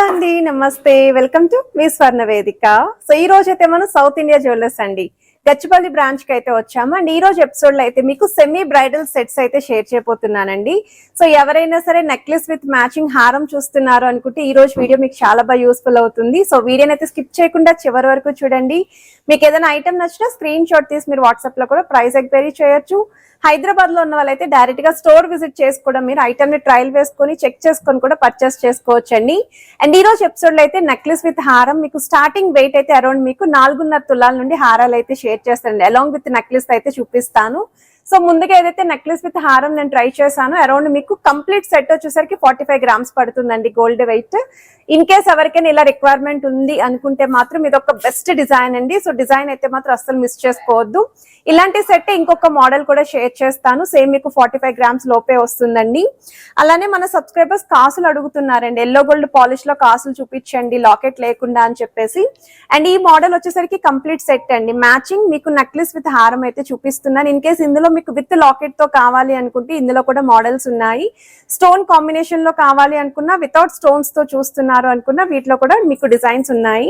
అండి నమస్తే welcome to me స్వర్ణ వేదిక. సో ఈ రోజు అయితే మనం సౌత్ ఇండియా జ్యువెలర్స్ అండి గచ్చిబౌలి బ్రాంచ్ కి అయితే వచ్చాము. అండ్ ఈ రోజు ఎపిసోడ్ లో అయితే మీకు సెమీ బ్రైడల్ సెట్స్ అయితే షేర్ చేయబోతున్నానండి. సో ఎవరైనా సరే నెక్లెస్ విత్ మ్యాచింగ్ హారం చూస్తున్నారు అనుకుంటే ఈ రోజు వీడియో మీకు చాలా బాగా యూస్ఫుల్ అవుతుంది. సో వీడియోని అయితే స్కిప్ చేయకుండా చివరి వరకు చూడండి. మీకు ఏదైనా ఐటమ్ నచ్చినా స్క్రీన్ షాట్ తీసి మీరు వాట్సాప్ లో కూడా ప్రైస్ ఎంక్వైరీ చేయొచ్చు. హైదరాబాద్ లో ఉన్న వాళ్ళైతే డైరెక్ట్ గా స్టోర్ విజిట్ చేసి కూడా మీరు ఐటమ్ ని ట్రయల్ వేసుకొని చెక్ చేసుకొని కూడా పర్చేస్ చేసుకోవచ్చు అండి. అండ్ ఈ రోజు ఎపిసోడ్ లో అయితే నెక్లెస్ విత్ హారం మీకు స్టార్టింగ్ వెయిట్ అయితే అరౌండ్ మీకు 4.5 తులాల నుండి హారాలు అయితే షేర్ చేస్తానండి. అలాంగ్ విత్ నెక్లెస్ అయితే చూపిస్తాను. సో ముందుగా ఏదైతే నెక్లెస్ విత్ హారం నేను ట్రై చేశాను అరౌండ్ మీకు కంప్లీట్ సెట్ వచ్చేసరికి 45 గ్రామ్స్ పడుతుందండి గోల్డ్ వెయిట్. ఇన్ కేస్ ఎవరికైనా ఇలా రిక్వైర్మెంట్ ఉంది అనుకుంటే మాత్రం ఇది ఒక బెస్ట్ డిజైన్ అండి. సో డిజైన్ అయితే మాత్రం అస్సలు మిస్ చేసుకోవద్దు. ఇలాంటి సెట్ ఇంకొక మోడల్ కూడా షేర్ చేస్తాను. సేమ్ మీకు 45 గ్రామ్స్ లోపే వస్తుందండి. అలానే మన సబ్స్క్రైబర్స్ కాసులు అడుగుతున్నారండి, ఎల్లో గోల్డ్ పాలిష్ లో కాసులు చూపించండి లాకెట్ లేకుండా అని చెప్పేసి. అండ్ ఈ మోడల్ వచ్చేసరికి కంప్లీట్ సెట్ అండి, మ్యాచింగ్ మీకు నెక్లెస్ విత్ హారం అయితే చూపిస్తున్నాను. ఇన్ కేస్ ఇందులో మీకు విత్ లాకెట్ తో కావాలి అనుకుంటే ఇందులో కూడా మోడల్స్ ఉన్నాయి. స్టోన్ కాంబినేషన్ లో కావాలి అనుకున్నా, వితౌట్ స్టోన్స్ తో చూస్తున్నారు అనుకున్నా వీటిలో కూడా మీకు డిజైన్స్ ఉన్నాయి.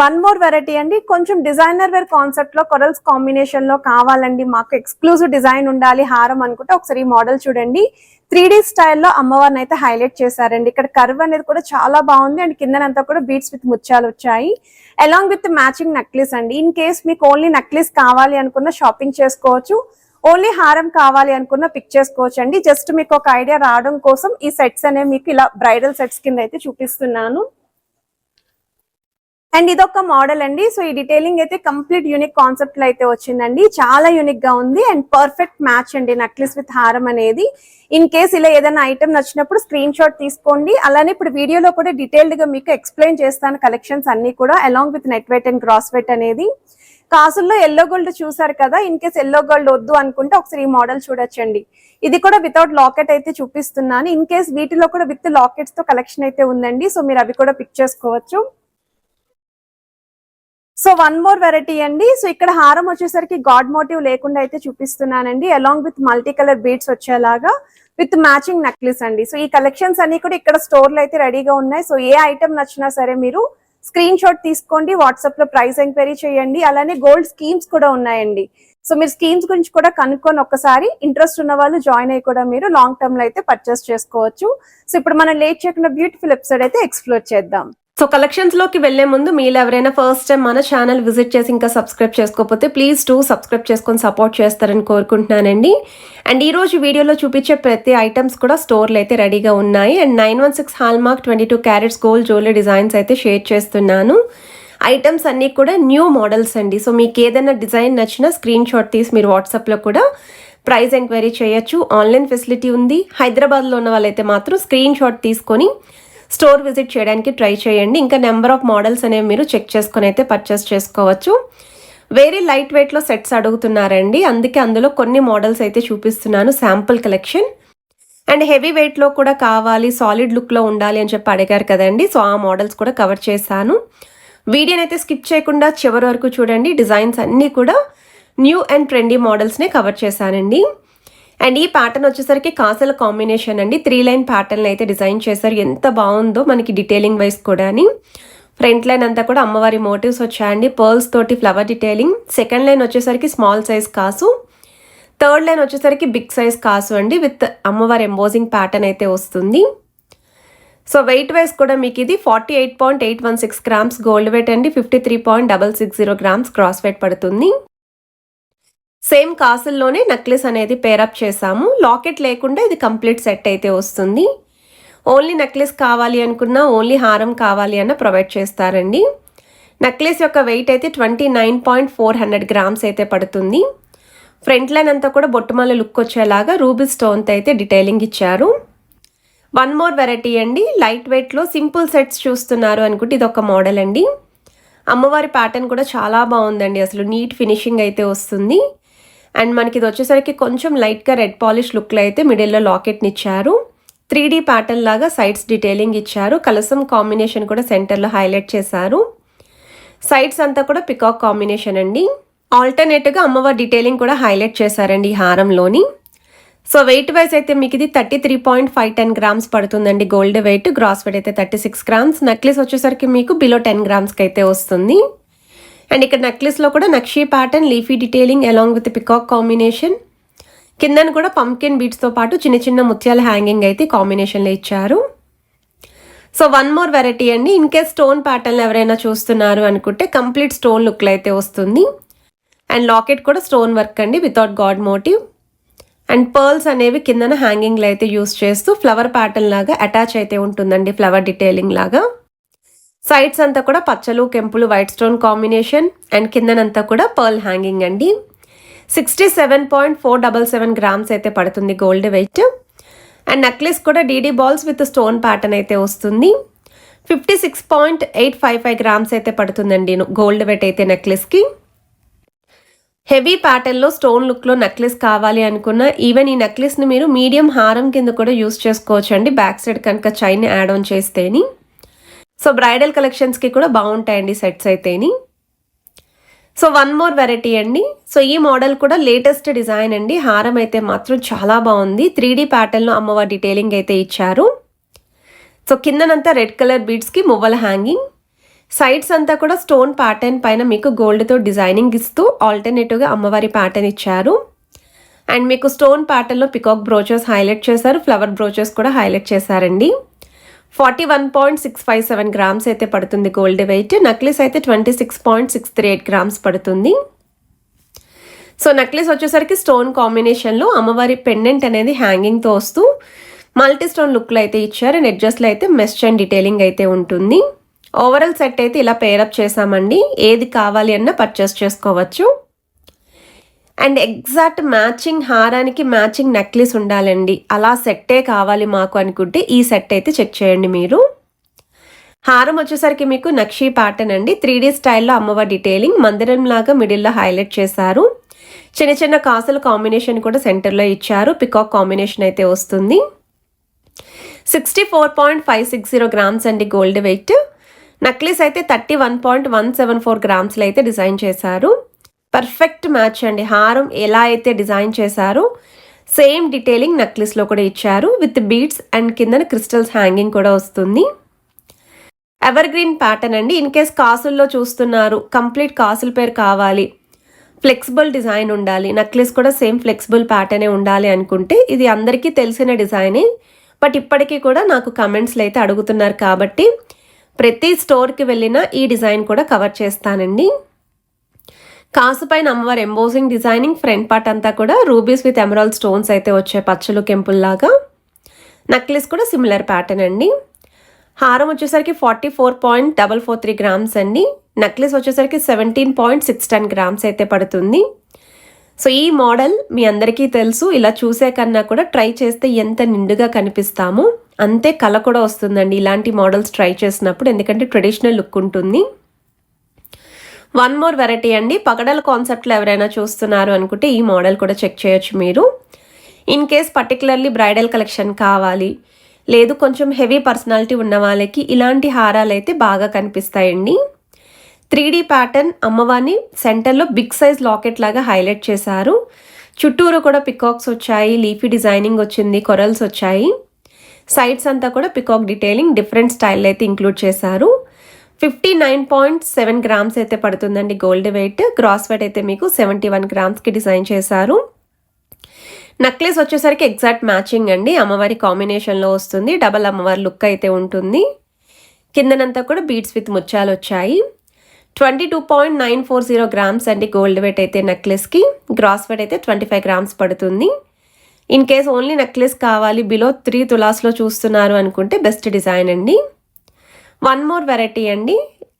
వన్ మోర్ వెరైటీ అండి, కొంచెం డిజైనర్ వేర్ కాన్సెప్ట్ లో కొరల్స్ కాంబినేషన్ లో కావాలండి, మాకు ఎక్స్క్లూజివ్ డిజైన్ ఉండాలి హారం అనుకుంటే ఒకసారి ఈ మోడల్ చూడండి. 3D స్టైల్లో అమ్మవారిని అయితే హైలైట్ చేశారండి. ఇక్కడ కర్వ్ అనేది కూడా చాలా బాగుంది. అండ్ కిందనంతా కూడా బీట్స్ విత్ ముత్యాలు వచ్చాయి. అలాంగ్ విత్ మ్యాచింగ్ నెక్లెస్ అండి. ఇన్ కేస్ మీకు ఓన్లీ నెక్లెస్ కావాలి అనుకున్న షాపింగ్ చేసుకోవచ్చు, ఓన్లీ హారం కావాలి అనుకున్న పిక్ చేసుకోవచ్చు అండి. జస్ట్ మీకు ఒక ఐడియా రావడం కోసం ఈ సెట్స్ అనేవి మీకు ఇలా బ్రైడల్ సెట్స్ కింద అయితే చూపిస్తున్నాను. అండ్ ఇదొక మోడల్ అండి. సో ఈ డీటెయిలింగ్ అయితే కంప్లీట్ యూనిక్ కాన్సెప్ట్ లో అయితే వచ్చిందండి. చాలా యూనిక్ గా ఉంది అండ్ పర్ఫెక్ట్ మ్యాచ్ అండి నెక్లెస్ విత్ హారం అనేది. ఇన్ కేస్ ఇలా ఏదైనా ఐటమ్ నచ్చినప్పుడు స్క్రీన్ షాట్ తీసుకోండి. అలానే ఇప్పుడు వీడియోలో కూడా డీటెయిల్డ్ గా మీకు ఎక్స్ప్లెయిన్ చేస్తాను కలెక్షన్స్ అన్ని కూడా, along with net weight and gross weight అనేది. కాసుల్లో ఎల్లో గోల్డ్ చూసారు కదా, ఇన్ కేస్ ఎల్లో గోల్డ్ వద్దు అనుకుంటే ఒకసారి ఈ మోడల్ చూడొచ్చండి. ఇది కూడా వితౌట్ లాకెట్ అయితే చూపిస్తున్నాను. ఇన్ కేస్ వీటిలో కూడా విత్ లాకెట్స్ తో కలెక్షన్ అయితే ఉందండి. సో మీరు అవి కూడా పిక్ చేసుకోవచ్చు. సో వన్ మోర్ వెరైటీ అండి. సో ఇక్కడ హారం వచ్చేసరికి గాడ్ మోటివ్ లేకుండా అయితే చూపిస్తున్నానండి, along with multi colour beads వచ్చేలాగా విత్ మ్యాచింగ్ నెక్లెస్ అండి. సో ఈ కలెక్షన్స్ అన్ని కూడా ఇక్కడ స్టోర్ లో అయితే రెడీగా ఉన్నాయి. సో ఏ ఐటమ్ నచ్చినా సరే మీరు స్క్రీన్ షాట్ తీసుకోండి, వాట్సాప్ లో ప్రైస్ ఎంక్వైరీ చేయండి. అలానే గోల్డ్ స్కీమ్స్ కూడా ఉన్నాయండి. సో మీరు స్కీమ్స్ గురించి కూడా కనుక్కొని ఒక్కసారి ఇంట్రెస్ట్ ఉన్న వాళ్ళు జాయిన్ అయ్యి కూడా మీరు లాంగ్ టర్మ్ లో అయితే పర్చేస్ చేసుకోవచ్చు. సో ఇప్పుడు మనం లేట్ చేయకుండా బ్యూటిఫుల్ ఎపిసోడ్ అయితే ఎక్స్ప్లోర్ చేద్దాం. సో కలెక్షన్స్ లోకి వెళ్లే ముందు మీరు ఎవరైనా ఫస్ట్ టైం మన ఛానల్ విజిట్ చేసి ఇంకా సబ్స్క్రైబ్ చేసుకోకపోతే ప్లీజ్ సబ్స్క్రైబ్ చేసుకొని సపోర్ట్ చేస్తారని కోరుకుంటున్నానండి. అండ్ ఈ రోజు వీడియోలో చూపించే ప్రతి ఐటమ్స్ కూడా స్టోర్లో అయితే రెడీగా ఉన్నాయి. And 916 hallmark 22 carats gold jewellery designs అయితే షేర్ చేస్తున్నాను. ఐటమ్స్ అన్నీ కూడా న్యూ మోడల్స్ అండి. సో మీకు ఏదైనా డిజైన్ నచ్చినా స్క్రీన్ షాట్ తీసి మీరు వాట్సాప్లో కూడా ప్రైస్ ఎంక్వైరీ చేయొచ్చు. ఆన్లైన్ ఫెసిలిటీ ఉంది. హైదరాబాద్లో ఉన్న వాళ్ళైతే మాత్రం స్క్రీన్ షాట్ తీసుకొని స్టోర్ విజిట్ చేయడానికి ట్రై చేయండి. ఇంకా నెంబర్ ఆఫ్ మోడల్స్ అనేవి మీరు చెక్ చేసుకొని అయితే పర్చేస్ చేసుకోవచ్చు. వెరీ లైట్ వెయిట్లో సెట్స్ అడుగుతున్నారండి, అందుకే అందులో కొన్ని మోడల్స్ అయితే చూపిస్తున్నాను, శాంపుల్ కలెక్షన్. అండ్ హెవీ వెయిట్లో కూడా కావాలి, సాలిడ్ లుక్లో ఉండాలి అని చెప్పి అడిగారు కదండి. సో ఆ మోడల్స్ కూడా కవర్ చేశాను. వీడియోని అయితే స్కిప్ చేయకుండా చివరి వరకు చూడండి. డిజైన్స్ అన్నీ కూడా న్యూ అండ్ ట్రెండీ మోడల్స్నే కవర్ చేశానండి. అండ్ ఈ ప్యాటర్న్ వచ్చేసరికి కాసుల కాంబినేషన్ అండి. 3 లైన్ ప్యాటర్న్ అయితే డిజైన్ చేశారు, ఎంత బాగుందో మనకి డీటెయిలింగ్ వైజ్ కూడా. ఫ్రంట్ లైన్ అంతా కూడా అమ్మవారి మోటివ్స్ వచ్చాయండి, పర్ల్స్ తోటి ఫ్లవర్ డీటెయిలింగ్. సెకండ్ లైన్ వచ్చేసరికి స్మాల్ సైజ్ కాసు, థర్డ్ లైన్ వచ్చేసరికి బిగ్ సైజ్ కాసు అండి, విత్ అమ్మవారి ఎంబోజింగ్ ప్యాటర్న్ అయితే వస్తుంది. సో వెయిట్ వైజ్ కూడా మీకు ఇది 48.816 గ్రామ్స్ గోల్డ్ వెయిట్ అండి, 53.660 గ్రామ్స్ క్రాస్ వెయిట్ పడుతుంది. సేమ్ కాసుల్లోనే నెక్లెస్ అనేది పేరప్ చేసాము. లాకెట్ లేకుండా ఇది కంప్లీట్ సెట్ అయితే వస్తుంది. ఓన్లీ నెక్లెస్ కావాలి అనుకున్నా, ఓన్లీ హారం కావాలి అన్న ప్రొవైడ్ చేస్తారండి. నెక్లెస్ యొక్క వెయిట్ అయితే 29.400 గ్రామ్స్ అయితే పడుతుంది. ఫ్రంట్ లైన్ అంతా కూడా బొట్టుమల్ల లుక్ వచ్చేలాగా రూబీ స్టోన్తో అయితే డీటెయిలింగ్ ఇచ్చారు. వన్ మోర్ వెరైటీ అండి, లైట్ వెయిట్లో సింపుల్ సెట్స్ చూస్తున్నారు అనుకుంటే ఇది ఒక మోడల్ అండి. అమ్మవారి ప్యాటర్న్ కూడా చాలా బాగుందండి, అసలు నీట్ ఫినిషింగ్ అయితే వస్తుంది. అండ్ మనకి ఇది వచ్చేసరికి కొంచెం లైట్గా రెడ్ పాలిష్ లుక్లో అయితే మిడిల్లో లాకెట్ని ఇచ్చారు. 3D ప్యాటర్న్ లాగా సైడ్స్ డీటెయిలింగ్ ఇచ్చారు. కలసం కాంబినేషన్ కూడా సెంటర్లో హైలైట్ చేశారు. సైడ్స్ అంతా కూడా పికాక్ కాంబినేషన్ అండి. ఆల్టర్నేట్గా అమ్మవారి డీటెయిలింగ్ కూడా హైలైట్ చేశారండి ఈ హారంలోని. సో వెయిట్ వైజ్ అయితే మీకు ఇది 33.510 గ్రామ్స్ పడుతుందండి గోల్డ్ వెయిట్. గ్రాస్ వెయిట్ అయితే 36 గ్రామ్స్. నెక్లెస్ వచ్చేసరికి మీకు బిలో 10 గ్రామ్స్కి అయితే వస్తుంది. అండ్ ఇక్కడ నెక్లెస్లో కూడా nakshi pattern, leafy detailing along with peacock combination. కిందన కూడా పంకిన్ బీట్స్తో పాటు చిన్న చిన్న ముత్యాల హ్యాంగింగ్ అయితే కాంబినేషన్లో ఇచ్చారు. సో వన్ మోర్ వెరైటీ అండి. ఇన్ కేస్ స్టోన్ ప్యాటర్న్ ఎవరైనా చూస్తున్నారు అనుకుంటే కంప్లీట్ స్టోన్ లుక్లో అయితే వస్తుంది. అండ్ లాకెట్ కూడా స్టోన్ వర్క్ అండి without god motif. And pearls అనేవి కిందన హ్యాంగింగ్లో అయితే యూస్ చేస్తూ ఫ్లవర్ ప్యాటర్న్ లాగా అటాచ్ అయితే ఉంటుందండి, ఫ్లవర్ డీటెయిలింగ్ లాగా. సైడ్స్ అంతా కూడా పచ్చలు, కెంపులు, వైట్ స్టోన్ కాంబినేషన్. అండ్ కిందనంతా కూడా పర్ల్ హ్యాంగింగ్ అండి. 67.477 గ్రామ్స్ అయితే పడుతుంది గోల్డ్ వెయిట్. అండ్ నెక్లెస్ కూడా DD balls with stone pattern అయితే వస్తుంది. 56.855 గ్రామ్స్ అయితే పడుతుందండి గోల్డ్ వెయిట్ అయితే నెక్లెస్కి. హెవీ ప్యాటర్న్లో స్టోన్ లుక్లో నెక్లెస్ కావాలి అనుకున్న ఈవెన్ ఈ నెక్లెస్ని మీరు మీడియం హారం కింద కూడా యూస్ చేసుకోవచ్చు అండి, బ్యాక్ సైడ్ కనుక చైన్ యాడ్ ఆన్ చేస్తేని. సో బ్రైడల్ కలెక్షన్స్కి కూడా బాగుంటాయండి సెట్స్ అయితేని. సో వన్ మోర్ వెరైటీ అండి. సో ఈ మోడల్ కూడా లేటెస్ట్ డిజైన్ అండి. హారం అయితే మాత్రం చాలా బాగుంది. 3D ప్యాటర్న్లో అమ్మవారి డీటెయిలింగ్ అయితే ఇచ్చారు. సో కిందనంతా రెడ్ కలర్ బీడ్స్కి మువ్వల హ్యాంగింగ్. సైడ్స్ అంతా కూడా స్టోన్ ప్యాటర్న్ పైన మీకు గోల్డ్తో డిజైనింగ్ ఇస్తూ ఆల్టర్నేటివ్గా అమ్మవారి ప్యాటర్న్ ఇచ్చారు. అండ్ మీకు స్టోన్ ప్యాటర్న్లో పికాక్ బ్రోచెస్ హైలైట్ చేశారు, ఫ్లవర్ బ్రోచెస్ కూడా హైలైట్ చేశారండి. 41.657 గ్రామ్స్ అయితే పడుతుంది గోల్డ్ వెయిట్. నెక్లెస్ అయితే 26.638 గ్రామ్స్ పడుతుంది. సో నెక్లెస్ వచ్చేసరికి స్టోన్ కాంబినేషన్లో అమ్మవారి పెండెంట్ అనేది హ్యాంగింగ్తో వస్తూ మల్టీ స్టోన్ లుక్లో అయితే ఇచ్చారు. అండ్ ఎడ్జస్ట్లో అయితే మెష్ అండ్ డీటెయిలింగ్ అయితే ఉంటుంది. ఓవరాల్ సెట్ అయితే ఇలా పేరప్ చేసామండి. ఏది కావాలి అన్నా పర్చేస్ చేసుకోవచ్చు. అండ్ ఎగ్జాక్ట్ మ్యాచింగ్ హారానికి మ్యాచింగ్ నెక్లెస్ ఉండాలండి, అలా సెట్టే కావాలి మాకు అనుకుంటే ఈ సెట్ అయితే చెక్ చేయండి మీరు. హారం వచ్చేసరికి మీకు నక్షీ ప్యాటర్న్ అండి. 3D స్టైల్లో అమ్మవారి డీటెయిలింగ్ మందిరం లాగా మిడిల్లో హైలైట్ చేశారు. చిన్న చిన్న కాసుల కాంబినేషన్ కూడా సెంటర్లో ఇచ్చారు. పికాక్ కాంబినేషన్ అయితే వస్తుంది. 64.560 గ్రామ్స్ అండి గోల్డ్ వెయిట్. నెక్లెస్ అయితే 31.174 గ్రామ్స్లో అయితే డిజైన్ చేశారు. పర్ఫెక్ట్ మ్యాచ్ అండి. హారం ఎలా అయితే డిజైన్ చేశారో సేమ్ డీటెయిలింగ్ నెక్లెస్లో కూడా ఇచ్చారు విత్ బీడ్స్ అండ్ కిందన క్రిస్టల్స్ హ్యాంగింగ్ కూడా వస్తుంది. ఎవర్ గ్రీన్ ప్యాటర్న్ అండి. ఇన్ కేస్ కాసుల్లో చూస్తున్నారు, కంప్లీట్ కాసుల పేరు కావాలి, ఫ్లెక్సిబుల్ డిజైన్ ఉండాలి, నెక్లెస్ కూడా సేమ్ ఫ్లెక్సిబుల్ ప్యాటర్నే ఉండాలి అనుకుంటే ఇది అందరికీ తెలిసిన డిజైనే. బట్ ఇప్పటికీ కూడా నాకు కమెంట్స్లో అయితే అడుగుతున్నారు కాబట్టి ప్రతి స్టోర్కి వెళ్ళినా ఈ డిజైన్ కూడా కవర్ చేస్తానండి. కాసు పైన అమ్మవారి ఎంబోజింగ్ డిజైనింగ్, ఫ్రంట్ పార్ట్ అంతా కూడా రూబీస్ విత్ ఎమరాల్డ్ స్టోన్స్ అయితే వచ్చాయి పచ్చలు కెంపుల్లాగా. నెక్లెస్ కూడా సిమిలర్ ప్యాటర్న్ అండి. హారం వచ్చేసరికి 44.443 గ్రామ్స్ అండి. నెక్లెస్ వచ్చేసరికి 17.610 గ్రామ్స్ అయితే పడుతుంది. సో ఈ మోడల్ మీ అందరికీ తెలుసు. ఇలా చూసే కన్నా కూడా ట్రై చేస్తే ఎంత నిండుగా కనిపిస్తామో అంతే కళ కూడా వస్తుందండి ఇలాంటి మోడల్స్ ట్రై చేసినప్పుడు, ఎందుకంటే ట్రెడిషనల్ లుక్ ఉంటుంది. వన్ మోర్ వెరైటీ అండి. పగడల కాన్సెప్ట్లో ఎవరైనా చూస్తున్నారు అనుకుంటే ఈ మోడల్ కూడా చెక్ చేయొచ్చు మీరు. In case particularly bridal collection కావాలి, లేదు కొంచెం హెవీ పర్సనాలిటీ ఉన్న వాళ్ళకి ఇలాంటి హారాలు అయితే బాగా కనిపిస్తాయండి. 3D ప్యాటర్న్ అమ్మవారిని సెంటర్లో బిగ్ సైజ్ లాకెట్ లాగా హైలైట్ చేశారు. చుట్టూరు కూడా పికాక్స్ వచ్చాయి, లీఫీ డిజైనింగ్ వచ్చింది, కొరల్స్ వచ్చాయి. సైడ్స్ అంతా కూడా పికాక్ డీటెయిలింగ్ డిఫరెంట్ స్టైల్ అయితే ఇంక్లూడ్ చేశారు. 59.7 గ్రామ్స్ అయితే పడుతుందండి గోల్డ్ వెయిట్. గ్రాస్ వెయిట్ అయితే మీకు 71 గ్రామ్స్కి డిజైన్ చేశారు. నెక్లెస్ వచ్చేసరికి ఎగ్జాక్ట్ మ్యాచింగ్ అండి, అమ్మవారి కాంబినేషన్లో వస్తుంది. డబల్ అమ్మవారి లుక్ అయితే ఉంటుంది. కిందనంతా కూడా బీడ్స్ విత్ ముత్యాలు వచ్చాయి. 22.940 గ్రామ్స్ అండి గోల్డ్ వెయిట్ అయితే నెక్లెస్కి. గ్రాస్ వెయిట్ అయితే 25 గ్రామ్స్ పడుతుంది. ఇన్ కేస్ ఓన్లీ నెక్లెస్ కావాలి, బిలో 3 తులాస్లో చూస్తున్నారు అనుకుంటే బెస్ట్ డిజైన్ అండి. వన్ మోర్ వెరైటీ అండి.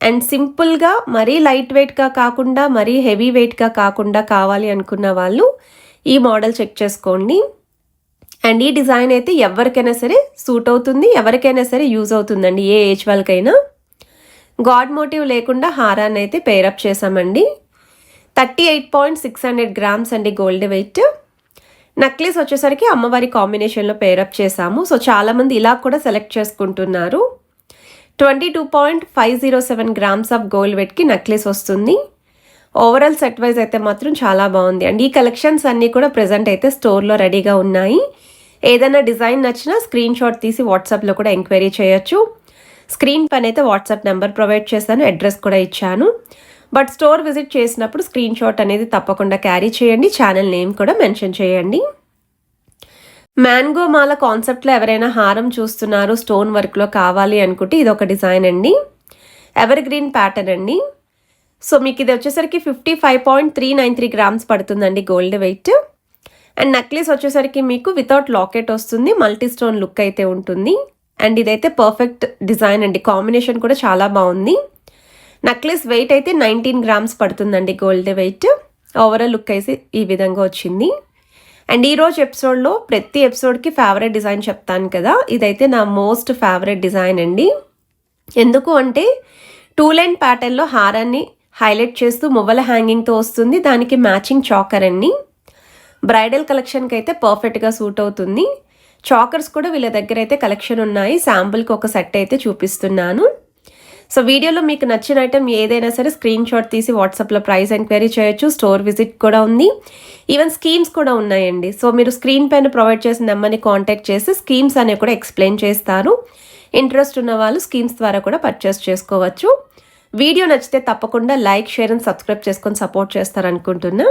అండ్ సింపుల్గా మరీ లైట్ వెయిట్గా కాకుండా మరీ హెవీ వెయిట్గా కాకుండా కావాలి అనుకున్న వాళ్ళు ఈ మోడల్ చెక్ చేసుకోండి. అండ్ ఈ డిజైన్ అయితే ఎవరికైనా సరే సూట్ అవుతుంది, ఎవరికైనా సరే యూజ్ అవుతుందండి, ఏ ఏజ్ వాళ్ళకైనా. గాడ్ మోటివ్ లేకుండా హారాన్ని అయితే పేరప్ చేసామండి. 38.600 గ్రామ్స్ అండి గోల్డ్ వెయిట్. నెక్లెస్ వచ్చేసరికి అమ్మవారి కాంబినేషన్లో పేరప్ చేసాము. సో చాలామంది ఇలా కూడా సెలెక్ట్ చేసుకుంటున్నారు. 22.507 గ్రామ్స్ ఆఫ్ గోల్డ్ వెయిట్కి నెక్లెస్ వస్తుంది. ఓవరాల్ సెట్ వైజ్ అయితే మాత్రం చాలా బాగుంది అండ్ ఈ కలెక్షన్స్ అన్నీ కూడా ప్రెజెంట్ అయితే స్టోర్లో రెడీగా ఉన్నాయి. ఏదైనా డిజైన్ నచ్చినా స్క్రీన్ షాట్ తీసి వాట్సాప్లో కూడా ఎంక్వైరీ చేయొచ్చు. స్క్రీన్ పైన అయితే వాట్సాప్ నెంబర్ ప్రొవైడ్ చేశాను, అడ్రస్ కూడా ఇచ్చాను. బట్ స్టోర్ విజిట్ చేసినప్పుడు స్క్రీన్ షాట్ అనేది తప్పకుండా క్యారీ చేయండి. ఛానల్ నేమ్ కూడా మెన్షన్ చేయండి. మ్యాంగో మాల కాన్సెప్ట్లో ఎవరైనా హారం చూస్తున్నారు, స్టోన్ వర్క్లో కావాలి అనుకుంటే ఇది ఒక డిజైన్ అండి. ఎవర్ గ్రీన్ ప్యాటర్న్ అండి. సో మీకు ఇది వచ్చేసరికి 55.393 గ్రామ్స్ పడుతుందండి గోల్డ్ వెయిట్. అండ్ నెక్లెస్ వచ్చేసరికి మీకు వితౌట్ లాకెట్ వస్తుంది, మల్టీ స్టోన్ లుక్ అయితే ఉంటుంది. అండ్ ఇదైతే పర్ఫెక్ట్ డిజైన్ అండి, కాంబినేషన్ కూడా చాలా బాగుంది. నెక్లెస్ వెయిట్ అయితే 19 గ్రామ్స్ పడుతుందండి గోల్డ్ వెయిట్. ఓవరాల్ లుక్ అయితే ఈ విధంగా వచ్చింది. అండ్ ఈరోజు ఎపిసోడ్లో ప్రతి ఎపిసోడ్కి ఫేవరెట్ డిజైన్ చెప్తాను కదా, ఇదైతే నా మోస్ట్ ఫేవరెట్ డిజైన్ అండి. ఎందుకు అంటే 2 లైన్ ప్యాటర్న్లో హారాన్ని హైలైట్ చేస్తూ మువ్వల హ్యాంగింగ్తో వస్తుంది. దానికి మ్యాచింగ్ చాకర్ అండి. బ్రైడల్ కలెక్షన్కి అయితే పర్ఫెక్ట్గా సూట్ అవుతుంది. చాకర్స్ కూడా వీళ్ళ దగ్గర అయితే కలెక్షన్ ఉన్నాయి. శాంపుల్కి ఒక సెట్ అయితే చూపిస్తున్నాను. సో వీడియోలో మీకు నచ్చిన ఐటమ్ ఏదైనా సరే స్క్రీన్ షాట్ తీసి వాట్సాప్లో ప్రైస్ ఎంక్వైరీ చేయొచ్చు. స్టోర్ విజిట్ కూడా ఉంది. ఈవెన్ స్కీమ్స్ కూడా ఉన్నాయండి. సో మీరు స్క్రీన్ పైన ప్రొవైడ్ చేసిన నెంబర్ని కాంటాక్ట్ చేసి స్కీమ్స్ అనేవి కూడా ఎక్స్ప్లెయిన్ చేస్తారు. ఇంట్రెస్ట్ ఉన్న వాళ్ళు స్కీమ్స్ ద్వారా కూడా పర్చేస్ చేసుకోవచ్చు. వీడియో నచ్చితే తప్పకుండా లైక్, షేర్ అండ్ సబ్స్క్రైబ్ చేసుకొని సపోర్ట్ చేస్తారనుకుంటున్నా.